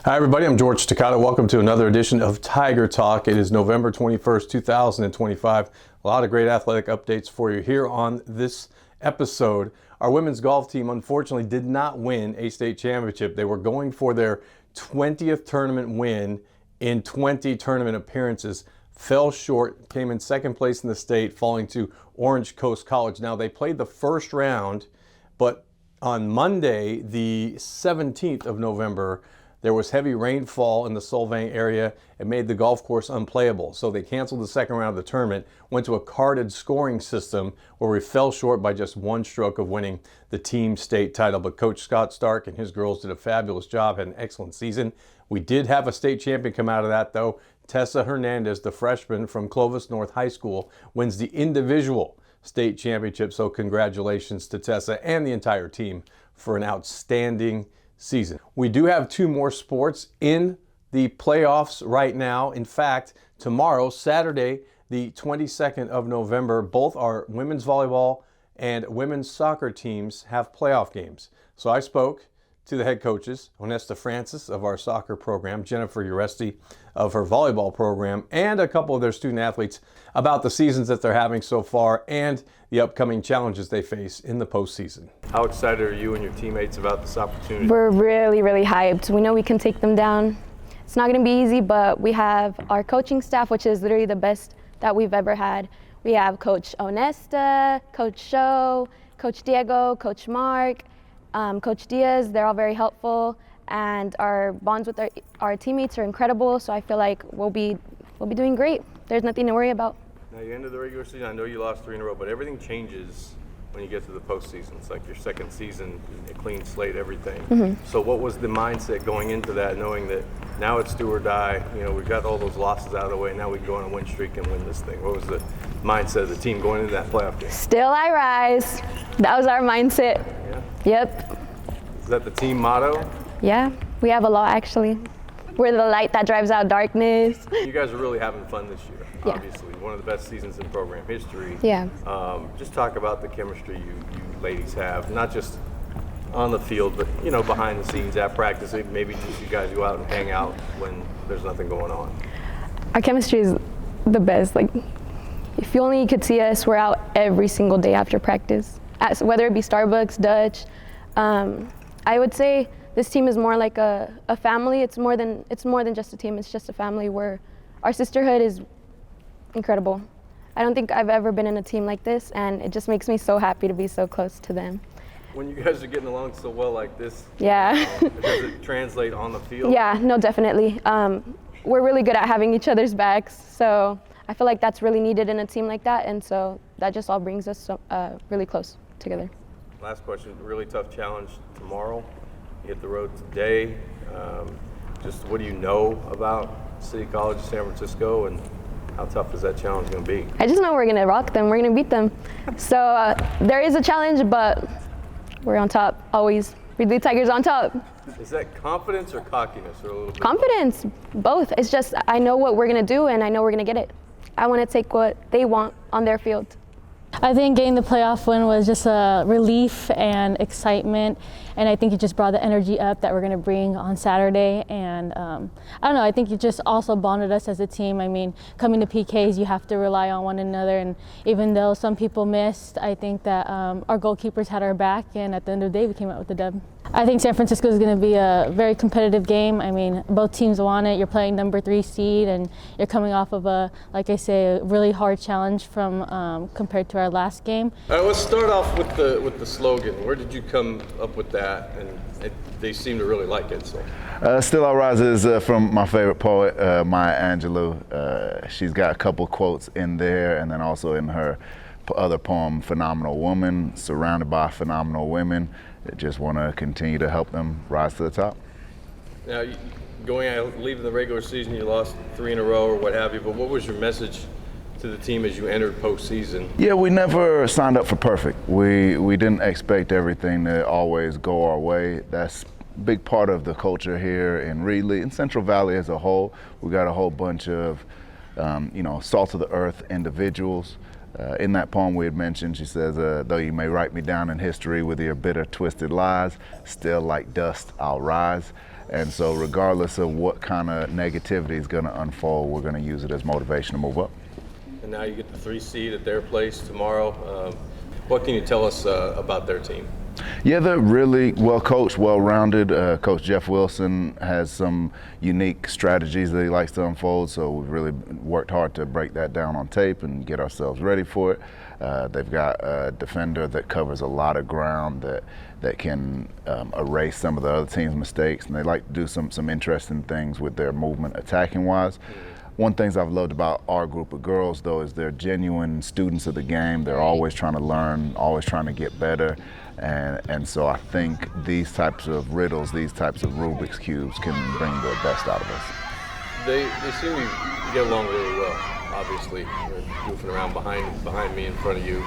Hi everybody, I'm George Takata. Welcome to another edition of Tiger Talk. It is November 21st, 2025. A lot of great athletic updates for you here on this episode. Our women's golf team unfortunately did not win a state championship. They were going for their 20th tournament win in 20 tournament appearances. Fell short, came in second place in the state, falling to Orange Coast College. Now they played the first round, but on Monday, the 17th of November, there was heavy rainfall in the Solvang area. It made the golf course unplayable. So they canceled the second round of the tournament, went to a carded scoring system where we fell short by just one stroke of winning the team state title. But Coach Scott Stark and his girls did a fabulous job, had an excellent season. We did have a state champion come out of that though. Tessa Hernandez, the freshman from Clovis North High School, wins the individual state championship. So congratulations to Tessa and the entire team for an outstanding season. We do have two more sports in the playoffs right now. In fact, tomorrow, Saturday, the 22nd of November, both our women's volleyball and women's soccer teams have playoff games. So I spoke to the head coaches, Onesta Francis of our soccer program, Jennifer Uresti of her volleyball program, and a couple of their student athletes about the seasons that they're having so far and the upcoming challenges they face in the postseason. How excited are you and your teammates about this opportunity? We're really hyped. We know we can take them down. It's not going to be easy, but we have our coaching staff, which is literally the best that we've ever had. We have Coach Onesta, Coach Sho, Coach Diego, Coach Mark, Coach Diaz. They're all very helpful, and our bonds with our teammates are incredible. So I feel like we'll be doing great. There's nothing to worry about. Now you ended the regular season. I know you lost 3 in a row, but everything changes when you get to the postseason. It's like your second season, a clean slate, everything. Mm-hmm. So what was the mindset going into that, knowing that now it's do or die? You know, we've got all those losses out of the way. Now we can go on a win streak and win this thing. What was the mindset of the team going into that playoff game? Still I rise. That was our mindset. Yeah. Yep. Is that the team motto? Yeah, we have a law actually. We're the light that drives out darkness. You guys are really having fun this year, Yeah. obviously. One of the best seasons in program history. Yeah. Just talk about the chemistry you ladies have, not just on the field, but, you know, behind the scenes at practice. Maybe just you guys go out and hang out when there's nothing going on. Our chemistry is the best. Like, if you only could see us, we're out every single day after practice, whether it be Starbucks, Dutch. I would say this team is more like a family. It's more than just a team. It's just a family where our sisterhood is incredible. I don't think I've ever been in a team like this, and it just makes me so happy to be so close to them. When you guys are getting along so well like this, yeah, does it translate on the field? Yeah, no, definitely. We're really good at having each other's backs, so I feel like that's really needed in a team like that, and so that just all brings us really close together. Last question, really tough challenge tomorrow. You hit the road today. Just what do you know about City College of San Francisco, and how tough is that challenge going to be? I just know we're going to rock them. We're going to beat them. So there is a challenge, but we're on top always. Ridley Tigers on top. Is that confidence or cockiness, or a little bit? Confidence, both. It's just I know what we're going to do, and I know we're going to get it. I want to take what they want on their field. I think getting the playoff win was just a relief and excitement, and I think it just brought the energy up that we're going to bring on Saturday. And I don't know, I think it just also bonded us as a team. I mean, coming to PKs, you have to rely on one another, and even though some people missed, I think that our goalkeepers had our back, and at the end of the day, we came out with the dub. I think San Francisco is going to be a very competitive game. I mean, both teams want it. You're playing number 3 seed, and you're coming off of like I say, a really hard challenge from compared to our last game. All right, let's start off with the slogan. Where did you come up with that? And they seem to really like it. So. Still I Rise is from my favorite poet, Maya Angelou. She's got a couple quotes in there, and then also in her other poem, Phenomenal Woman, surrounded by phenomenal women. Just want to continue to help them rise to the top. Now, leaving the regular season, you lost 3 in a row or what have you, but what was your message to the team as you entered postseason? Yeah, we never signed up for perfect. We didn't expect everything to always go our way. That's a big part of the culture here in Reedley and Central Valley as a whole. We got a whole bunch of, salt of the earth individuals. In that poem we had mentioned, she says, though you may write me down in history with your bitter, twisted lies, still like dust I'll rise. And so regardless of what kind of negativity is going to unfold, we're going to use it as motivation to move up. And now you get the 3 seed at their place tomorrow. What can you tell us about their team? Yeah, they're really well coached, well-rounded. Coach Jeff Wilson has some unique strategies that he likes to unfold, so we've really worked hard to break that down on tape and get ourselves ready for it. They've got a defender that covers a lot of ground that can erase some of the other team's mistakes, and they like to do some interesting things with their movement attacking-wise. One of the things I've loved about our group of girls, though, is they're genuine students of the game. They're always trying to learn, always trying to get better. And so I think these types of riddles, these types of Rubik's Cubes can bring the best out of us. They seem to get along really well, obviously. They're goofing around behind me, in front of you,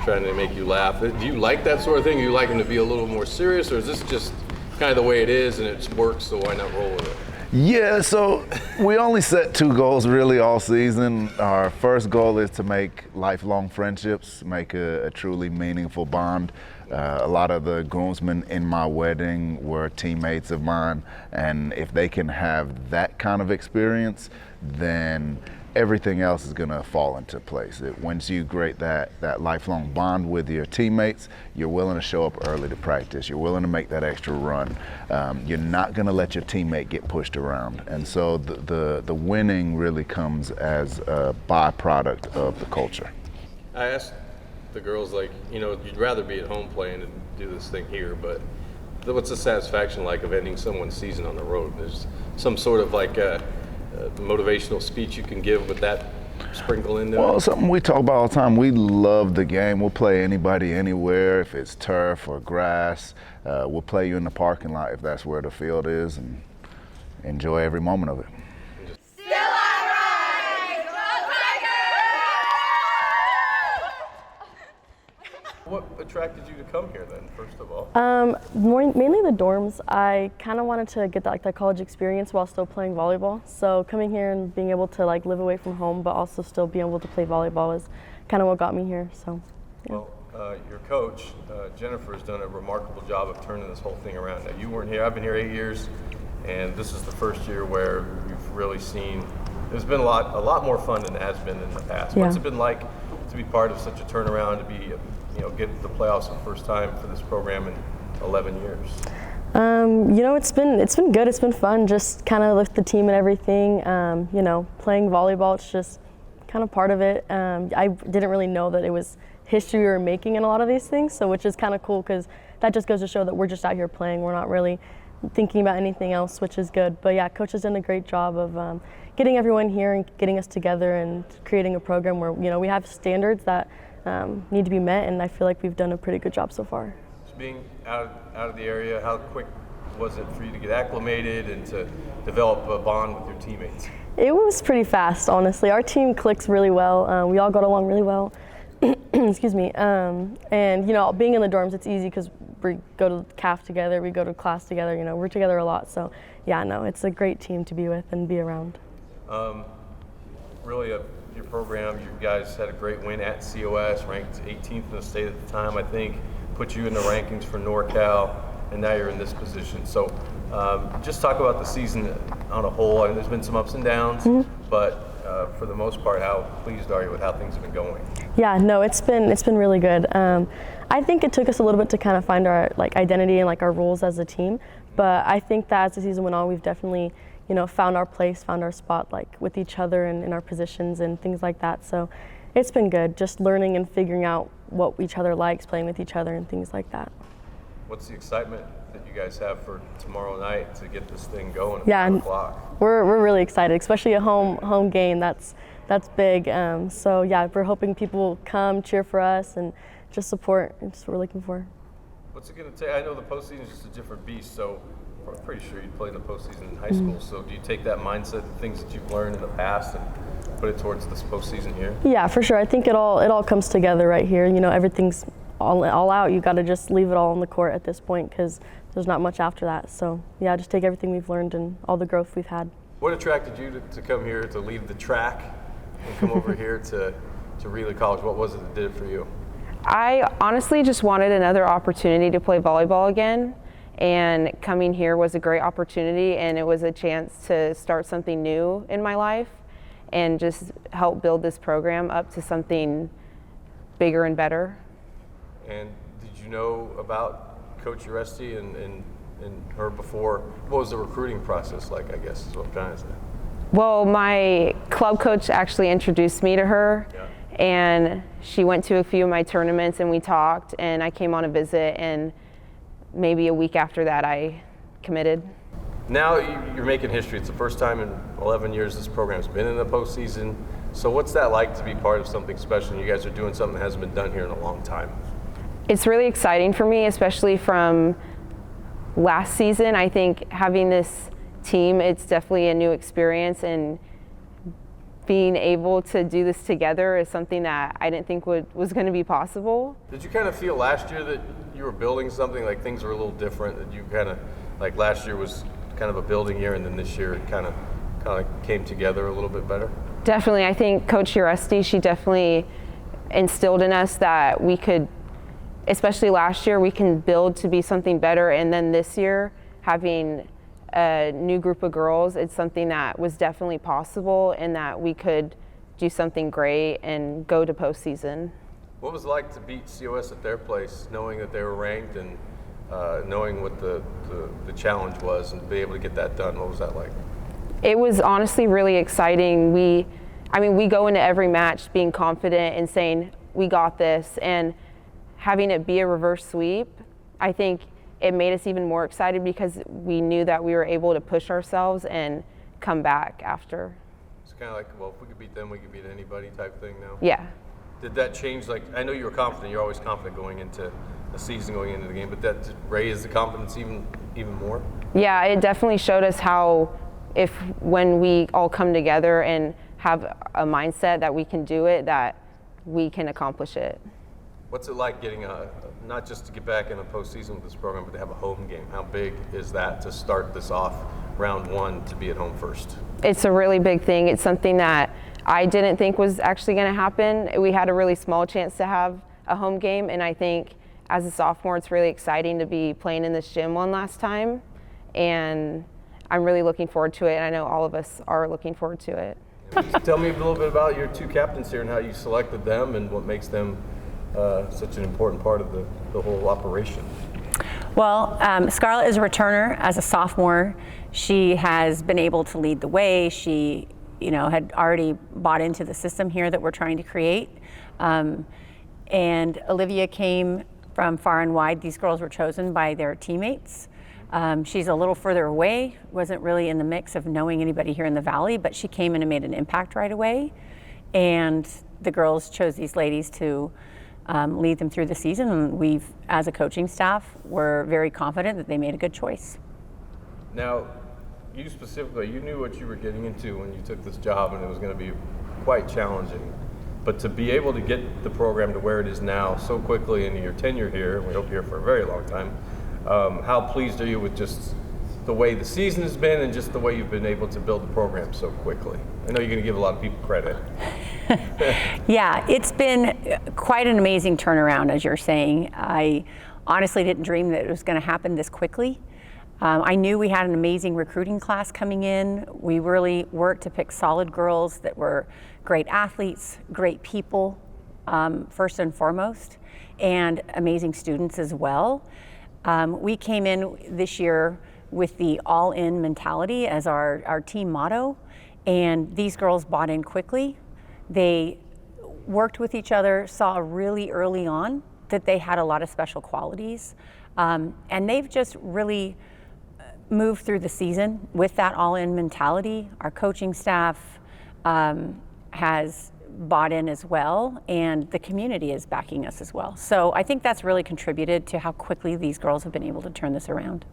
trying to make you laugh. Do you like that sort of thing? Do you like them to be a little more serious, or is this just kind of the way it is and it works, so why not roll with it? Yeah, so we only set 2 goals really all season. Our first goal is to make lifelong friendships, make a truly meaningful bond. A lot of the groomsmen in my wedding were teammates of mine, and if they can have that kind of experience, then everything else is going to fall into place. Once you create that lifelong bond with your teammates, you're willing to show up early to practice. You're willing to make that extra run. You're not going to let your teammate get pushed around. And so the winning really comes as a byproduct of the culture. I asked the girls, like, you'd rather be at home playing and do this thing here, but what's the satisfaction like of ending someone's season on the road? There's some sort of like a motivational speech you can give with that sprinkle in there? Well, something we talk about all the time. We love the game. We'll play anybody anywhere, if it's turf or grass. We'll play you in the parking lot if that's where the field is, and enjoy every moment of it. What attracted you to come here then, first of all? Mainly the dorms. I kind of wanted to get that college experience while still playing volleyball. So coming here and being able to live away from home, but also still being able to play volleyball is kind of what got me here. So. Yeah. Well, your coach, Jennifer, has done a remarkable job of turning this whole thing around. Now, you weren't here. I've been here 8 years, and this is the first year where we've really seen. There's been a lot more fun than it has been in the past. Yeah. What's it been like to be part of such a turnaround, to be get to the playoffs for the first time for this program in 11 years? It's been good. It's been fun. Just kind of with the team and everything. Playing volleyball, it's just kind of part of it. I didn't really know that it was history we were making in a lot of these things, so which is kind of cool because that just goes to show that we're just out here playing. We're not really thinking about anything else, which is good. But yeah, coach has done a great job of getting everyone here and getting us together and creating a program where we have standards that need to be met, and I feel like we've done a pretty good job so far. Just being out of the area, how quick was it for you to get acclimated and to develop a bond with your teammates? It was pretty fast, honestly. Our team clicks really well. We all got along really well. Excuse me. And being in the dorms, it's easy because we go to CAF together, we go to class together. We're together a lot. So yeah, no, it's a great team to be with and be around. Really, your program, you guys had a great win at COS, ranked 18th in the state at the time, I think, put you in the rankings for NorCal, and now you're in this position. So just talk about the season on a whole. I mean, there's been some ups and downs, but for the most part, how pleased are you with how things have been going? Yeah, no, it's been really good. I think it took us a little bit to kind of find our identity and our roles as a team, but I think that as the season went on, we've definitely found our place, found our spot with each other and in our positions and things like that. So it's been good, just learning and figuring out what each other likes, playing with each other and things like that. What's the excitement that you guys have for tomorrow night to get this thing going at 5 o'clock? We're really excited, especially a home game. That's big. So yeah, we're hoping people will come cheer for us and just support. It's what we're looking for. What's it going to take? I know the postseason is just a different beast, so I'm pretty sure you played in the postseason in high school. So do you take that mindset, things that you've learned in the past, and put it towards this postseason here? Yeah, for sure. I think it all comes together right here. Everything's all out. You got to just leave it all on the court at this point because there's not much after that. So yeah, just take everything we've learned and all the growth we've had. What attracted you to come here, to leave the track and come over here to Relay College? What was it that did it for you? I honestly just wanted another opportunity to play volleyball again. And coming here was a great opportunity, and it was a chance to start something new in my life and just help build this program up to something bigger and better. And did you know about Coach Uresti and her before? What was the recruiting process like, I guess, is what I'm trying to say? Well, my club coach actually introduced me to her, and she went to a few of my tournaments and we talked, and I came on a visit, and maybe a week after that I committed. Now you're making history. It's the first time in 11 years this program's been in the postseason. So what's that like to be part of something special? You guys are doing something that hasn't been done here in a long time. It's really exciting for me, especially from last season. I think having this team, it's definitely a new experience, and being able to do this together is something that I didn't think was going to be possible. Did you kind of feel last year that you were building something, like things were a little different, that you kind of, like last year was kind of a building year, and then this year it kind of came together a little bit better? Definitely. I think Coach Uresti, she definitely instilled in us that we could, especially last year, we can build to be something better, and then this year having a new group of girls, it's something that was definitely possible and that we could do something great and go to postseason. What was it like to beat COS at their place, knowing that they were ranked and knowing what the challenge was, and be able to get that done? What was that like? It was honestly really exciting. We go into every match being confident and saying, we got this, and having it be a reverse sweep, I think it made us even more excited because we knew that we were able to push ourselves and come back after. It's kind of like, well, if we could beat them, we could beat anybody type thing now? Yeah. Did that change? Like, I know you were confident, you're always confident going into a season, going into the game, but that raised the confidence even more? Yeah, it definitely showed us how when we all come together and have a mindset that we can do it, that we can accomplish it. What's it like getting not just to get back in the postseason with this program, but to have a home game? How big is that to start this off round one, to be at home first? It's a really big thing. It's something that I didn't think was actually going to happen. We had a really small chance to have a home game, and I think as a sophomore, it's really exciting to be playing in this gym one last time, and I'm really looking forward to it, and I know all of us are looking forward to it. Tell me a little bit about your two captains here and how you selected them and what makes them such an important part of the whole operation. Well, Scarlett is a returner as a sophomore. She has been able to lead the way. She, had already bought into the system here that we're trying to create. And Olivia came from far and wide. These girls were chosen by their teammates. She's a little further away, wasn't really in the mix of knowing anybody here in the Valley, but she came in and made an impact right away. And the girls chose these ladies to lead them through the season, and we've, as a coaching staff, we're very confident that they made a good choice. Now, you specifically, you knew what you were getting into when you took this job, and it was going to be quite challenging. But to be able to get the program to where it is now so quickly into your tenure here, and we hope you're here for a very long time, how pleased are you with just the way the season has been and just the way you've been able to build the program so quickly? I know you're going to give a lot of people credit. Yeah, it's been quite an amazing turnaround, as you're saying. I honestly didn't dream that it was going to happen this quickly. I knew we had an amazing recruiting class coming in. We really worked to pick solid girls that were great athletes, great people, first and foremost, and amazing students as well. We came in this year with the all-in mentality as our team motto, and these girls bought in quickly. They worked with each other, saw really early on that they had a lot of special qualities, and they've just really moved through the season with that all-in mentality. Our coaching staff has bought in as well, and the community is backing us as well. So I think that's really contributed to how quickly these girls have been able to turn this around.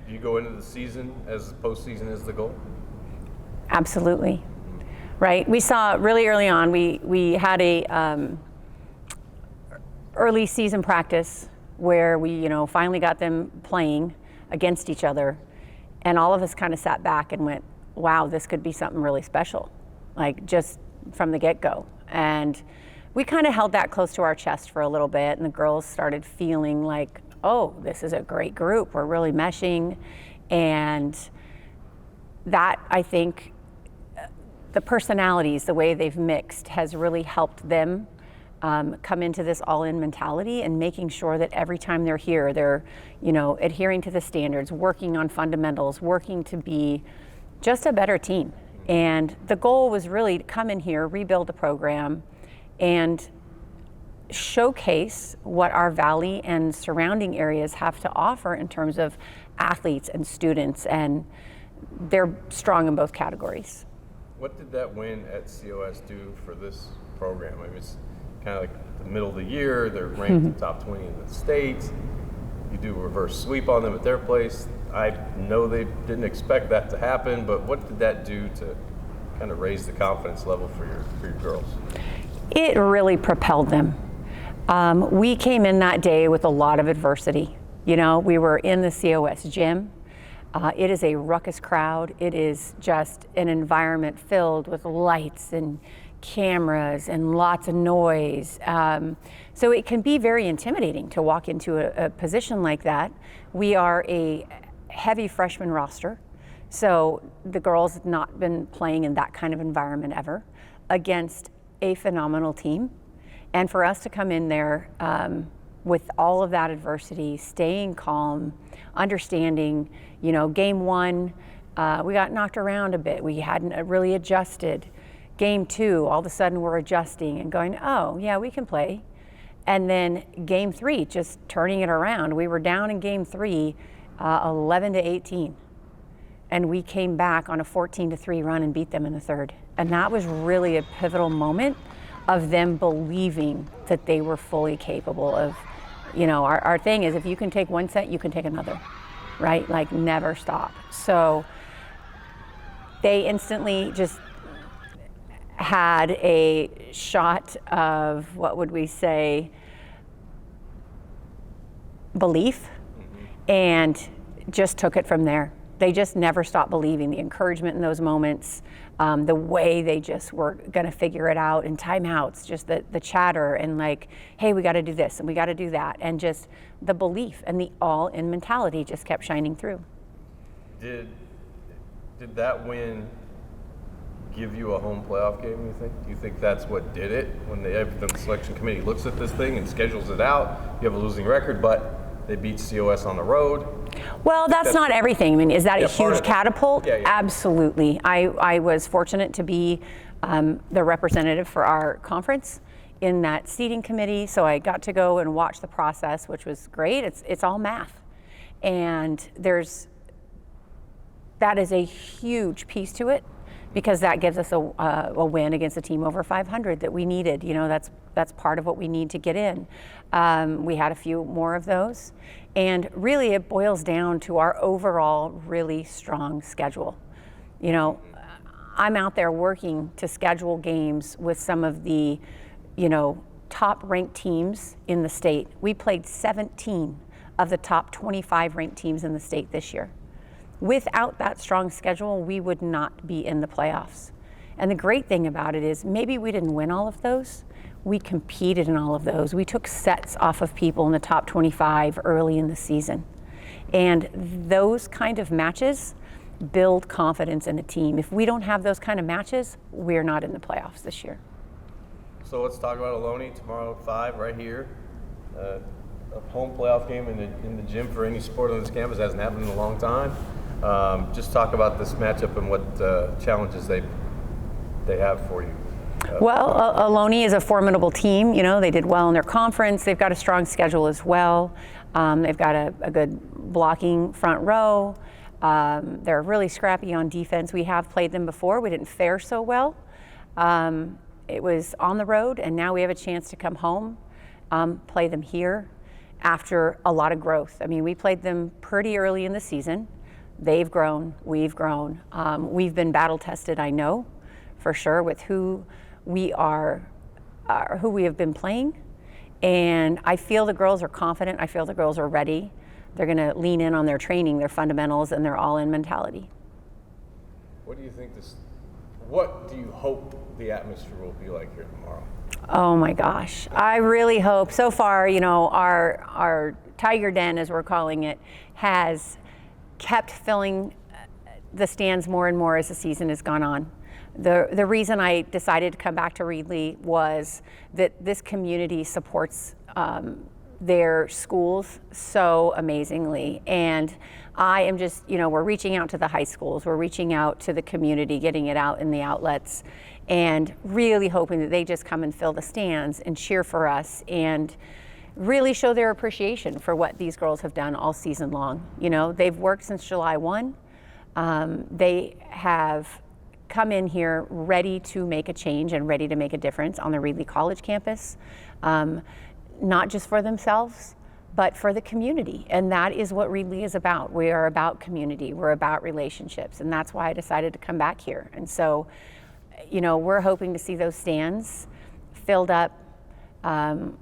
Do you go into the season as postseason is the goal? Absolutely. Right. We saw really early on, we had a early season practice where we, finally got them playing against each other, and all of us kind of sat back and went, wow, this could be something really special, like just from the get-go. And we kind of held that close to our chest for a little bit, and the girls started feeling like, oh, this is a great group. We're really meshing. And that, I think, the personalities, the way they've mixed has really helped them come into this all-in mentality, and making sure that every time they're here, they're, adhering to the standards, working on fundamentals, working to be just a better team. And the goal was really to come in here, rebuild the program, and showcase what our valley and surrounding areas have to offer in terms of athletes and students, and they're strong in both categories. What did that win at COS do for this program? I mean, it's kind of like the middle of the year, they're ranked in the top 20 in the state. You do a reverse sweep on them at their place. I know they didn't expect that to happen, but what did that do to kind of raise the confidence level for your girls? It really propelled them. We came in that day with a lot of adversity. We were in the COS gym. It is a ruckus crowd. It is just an environment filled with lights and cameras and lots of noise. So it can be very intimidating to walk into a position like that. We are a heavy freshman roster, so the girls have not been playing in that kind of environment ever, against a phenomenal team. And for us to come in there with all of that adversity, staying calm, understanding, game one, we got knocked around a bit. We hadn't really adjusted. Game two, all of a sudden we're adjusting and going, oh, yeah, we can play. And then game three, just turning it around. We were down in game three, 11-18. And we came back on a 14-3 run and beat them in the third. And that was really a pivotal moment of them believing that they were fully capable of, our thing is, if you can take one set, you can take another, right? Like, never stop. So they instantly just had a shot of, what would we say, belief, and just took it from there. They just never stopped believing. The encouragement in those moments, the way they just were gonna figure it out in timeouts, just the chatter and like, hey, we gotta do this and we gotta do that. And just the belief and the all-in mentality just kept shining through. Did that win give you a home playoff game, you think? Do you think that's what did it? When the selection committee looks at this thing and schedules it out, you have a losing record, but they beat COS on the road. Well, that's not everything. I mean, is that a huge catapult? Yeah. Absolutely. I was fortunate to be the representative for our conference in that seating committee, so I got to go and watch the process, which was great. It's all math. And that is a huge piece to it, because that gives us a win against a team over 500 that we needed. That's part of what we need to get in. We had a few more of those. And really it boils down to our overall really strong schedule. I'm out there working to schedule games with some of the, top ranked teams in the state. We played 17 of the top 25 ranked teams in the state this year. Without that strong schedule, we would not be in the playoffs. And the great thing about it is, maybe we didn't win all of those. We competed in all of those. We took sets off of people in the top 25 early in the season. And those kind of matches build confidence in a team. If we don't have those kind of matches, we're not in the playoffs this year. So let's talk about Ohlone tomorrow at 5 right here. A home playoff game in the gym for any sport on this campus hasn't happened in a long time. Just talk about this matchup and what challenges they have for you. Well, Ohlone is a formidable team. They did well in their conference. They've got a strong schedule as well. They've got a good blocking front row. They're really scrappy on defense. We have played them before. We didn't fare so well. It was on the road, and now we have a chance to come home, play them here after a lot of growth. I mean, we played them pretty early in the season. They've grown, we've grown. We've been battle tested, I know, for sure, with who we have been playing. And I feel the girls are confident. I feel the girls are ready. They're going to lean in on their training, their fundamentals, and their all-in mentality. What do you think what do you hope the atmosphere will be like here tomorrow? Oh my gosh. I really hope. So far, you know, our Tiger Den, as we're calling it, has kept filling the stands more and more as the season has gone on. The reason I decided to come back to Reedley was that this community supports their schools so amazingly. And I am just, you know, we're reaching out to the high schools, we're reaching out to the community, getting it out in the outlets, and really hoping that they just come and fill the stands and cheer for us and really show their appreciation for what these girls have done all season long. You know, they've worked since July 1. They have come in here ready to make a change and ready to make a difference on the Reedley College campus, not just for themselves, but for the community. And that is what Reedley is about. We are about community, we're about relationships, and that's why I decided to come back here. And so, you know, we're hoping to see those stands filled up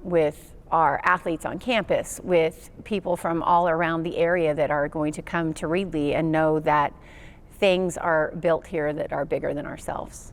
with our athletes on campus, with people from all around the area that are going to come to Reedley and know that things are built here that are bigger than ourselves.